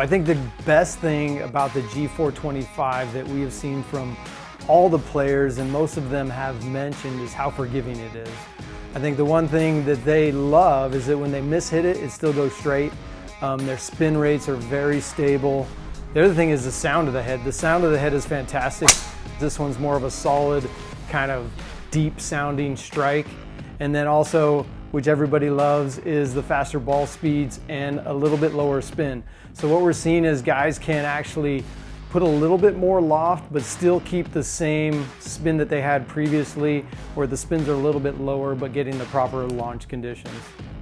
Well, I think the best thing about the G425 that we have seen from all the players, and most of them have mentioned, is how forgiving it is. I think the one thing that they love is that when they mishit it, it still goes straight. Their spin rates are very stable. The other thing is the sound of the head. The sound of the head is fantastic. This one's more of a solid, kind of deep sounding strike. And then also, which everybody loves, is the faster ball speeds and a little bit lower spin. So what we're seeing is guys can actually put a little bit more loft, but still keep the same spin that they had previously, where the spins are a little bit lower, but getting the proper launch conditions.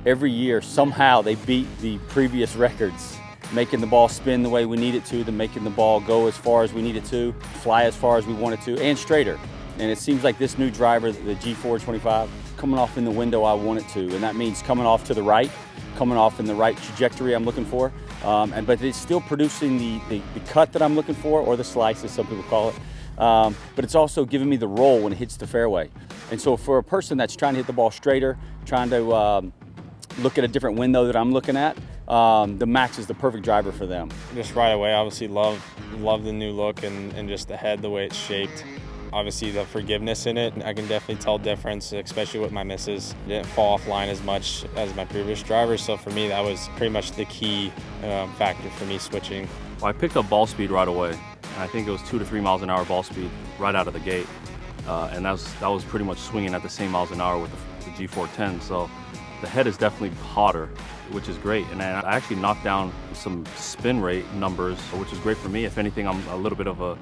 Every year, somehow they beat the previous records, making the ball spin the way we need it to, making the ball go as far as we need it to, fly as far as we want it to, and straighter. And it seems like this new driver, the G425, coming off in the window I want it to, and that means coming off to the right, coming off in the right trajectory I'm looking for, but it's still producing the cut that I'm looking for, or the slice as some people call it, but it's also giving me the roll when it hits the fairway. And so for a person that's trying to hit the ball straighter, trying to look at a different window that I'm looking at, the Max is the perfect driver for them. Just right away, obviously love the new look and just the head, the way it's shaped. Obviously the forgiveness in it, I can definitely tell difference, especially with my misses. It didn't fall offline as much as my previous driver, so for me that was pretty much the key factor for me switching. Well, I picked up ball speed right away, and I think it was 2 to 3 miles an hour ball speed right out of the gate, and that was pretty much swinging at the same miles an hour with the G410. So the head is definitely hotter, which is great, and I actually knocked down some spin rate numbers, which is great for me. If anything, I'm a little bit of a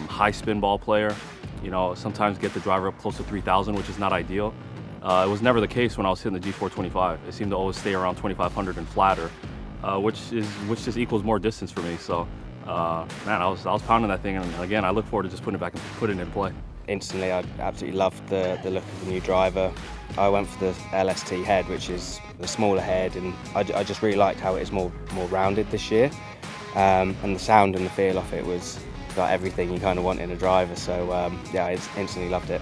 high spin ball player. You know, sometimes get the driver up close to 3,000, which is not ideal. It was never the case when I was hitting the G425. It seemed to always stay around 2,500 and flatter, which just equals more distance for me. So, man, I was pounding that thing, and again, I look forward to just putting it back and putting it in play. Instantly, I absolutely loved the look of the new driver. I went for the LST head, which is the smaller head, and I just really liked how it is more rounded this year. And the sound and the feel of it was got everything you kind of want in a driver, so yeah, I instantly loved it.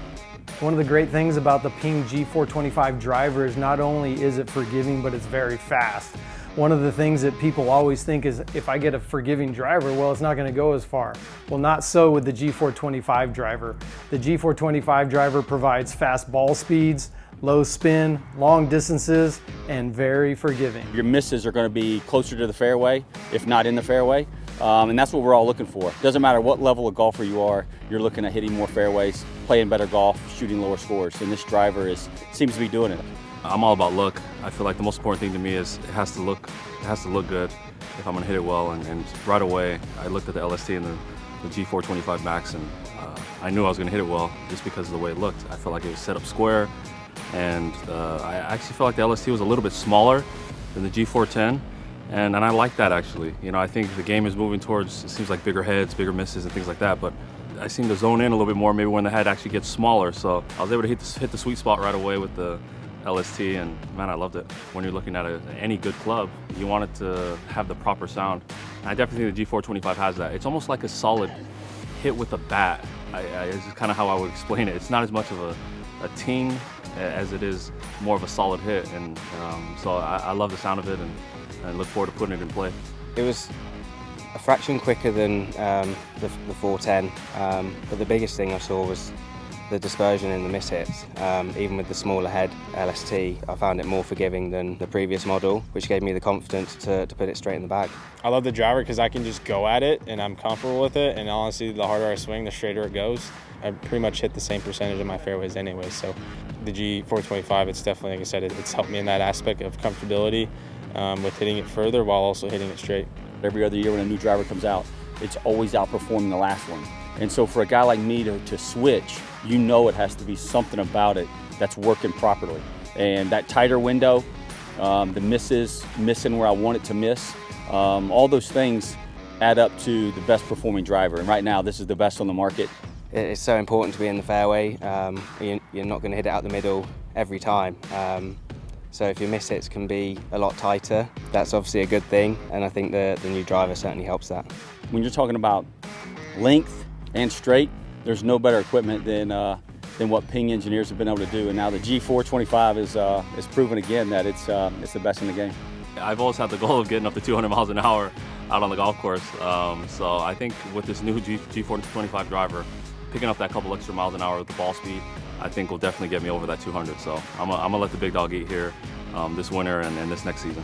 One of the great things about the Ping G425 driver is not only is it forgiving, but it's very fast. One of the things that people always think is, if I get a forgiving driver, well, it's not going to go as far. Well, not so with the G425 driver. The G425 driver provides fast ball speeds, low spin, long distances, and very forgiving. Your misses are going to be closer to the fairway, if not in the fairway. And that's what we're all looking for. Doesn't matter what level of golfer you are, you're looking at hitting more fairways, playing better golf, shooting lower scores, and this driver seems to be doing it. I'm all about look. I feel like the most important thing to me is it has to look good if I'm gonna hit it well. And right away, I looked at the LST and the G425 Max, and I knew I was gonna hit it well just because of the way it looked. I felt like it was set up square, and I actually felt like the LST was a little bit smaller than the G410. And I like that, actually. You know, I think the game is moving towards, it seems like bigger heads, bigger misses, and things like that, but I seem to zone in a little bit more maybe when the head actually gets smaller. So I was able to hit the sweet spot right away with the LST, and man, I loved it. When you're looking at any good club, you want it to have the proper sound. And I definitely think the G425 has that. It's almost like a solid hit with a bat. This is kind of how I would explain it. It's not as much of a ting as it is more of a solid hit, and so I love the sound of it, and I look forward to putting it in play. It was a fraction quicker than the 410, but the biggest thing I saw was the dispersion in the miss hits. Even with the smaller head LST, I found it more forgiving than the previous model, which gave me the confidence to put it straight in the bag. I love the driver because I can just go at it and I'm comfortable with it, and honestly, the harder I swing, the straighter it goes. I pretty much hit the same percentage of my fairways anyway, so the G425, it's definitely, like I said, it's helped me in that aspect of comfortability with hitting it further while also hitting it straight. Every other year when a new driver comes out, it's always outperforming the last one. And so for a guy like me to switch, you know it has to be something about it that's working properly. And that tighter window, the misses, missing where I want it to miss, all those things add up to the best performing driver. And right now, this is the best on the market. It's so important to be in the fairway. You're not going to hit it out the middle every time. So if your miss hits can be a lot tighter, that's obviously a good thing, and I think the new driver certainly helps that. When you're talking about length and straight, there's no better equipment than what Ping engineers have been able to do, and now the G425 is proven again that it's the best in the game. I've always had the goal of getting up to 200 miles an hour. out on the golf course. So I think with this new G425 driver, picking up that couple extra miles an hour with the ball speed, I think will definitely get me over that 200. So I'm gonna let the big dog eat here this winter and this next season.